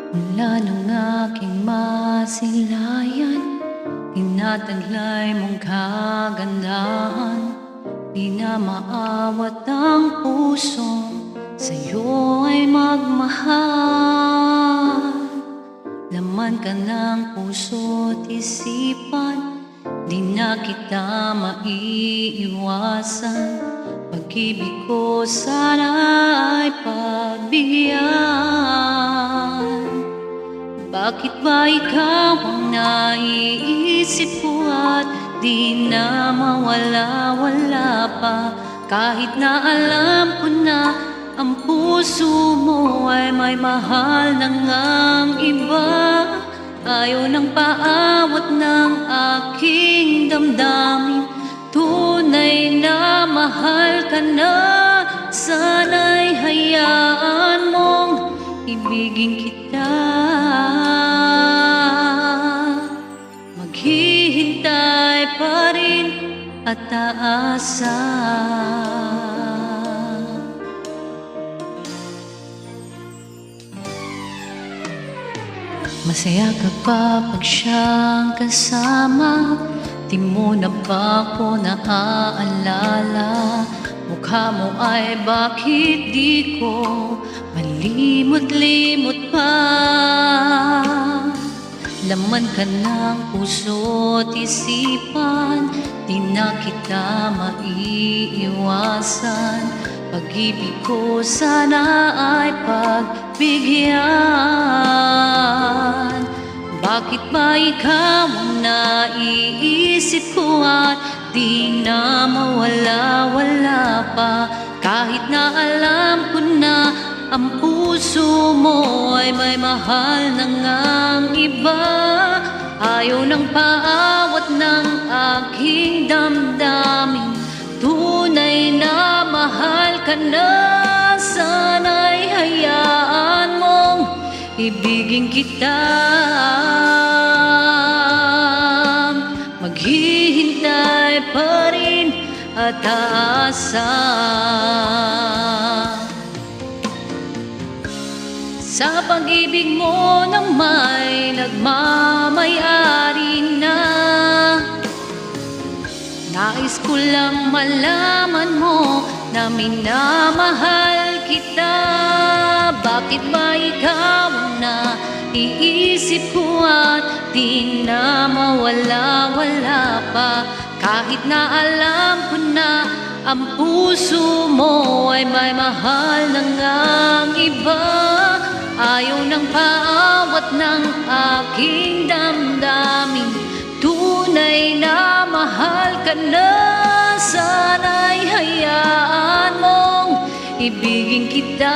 Mula ng aking masilayan, tinataglay mong kagandahan. Di na maawat ang puso, sa'yo ay magmahal. Laman ka ng puso't isipan, di na kita maiiwasan. Pag-ibig ko sana ay pagbigyan. Bakit ba ikaw ang naiisip ko at di na mawala-wala pa? Kahit na alam ko na ang puso mo ay may mahal na ngang iba. Ayaw ng paawat ng aking damdamin, tunay na mahal ka na. Sana'y hayaan mong ibigin kita. Maghihintay pa rin at aasa. Masaya ka pa pag siyang kasama? Di mo na ba ako naaalala? Mukha mo ay bakit di ko malimot-limot pa? Laman ka ng puso't isipan, di na kita maiiwasan. Pag-ibig ko sana ay pagbigyan. Bakit ba ikaw ang naiisip ko at di na mawala-wala pa? Kahit na alam ko na ang puso mo ay may mahal na ngang iba. Ayaw ng paawat ng aking damdamin, tunay na mahal ka na. Sana'y hayaan mong ibigin kita. Maghihintay pa rin at aasa. Sa pag-ibig mo nang may nagmamayari na, nais ko lang malaman mo na minamahal kita. Bakit ba ikaw ang naiisip ko at di na mawala-wala pa? Kahit na alam ko na ang puso mo ay may mahal na ngang iba. Ayaw ng paawat ng aking damdamin, tunay na mahal ka na. Sana'y hayaan mong ibigin kita.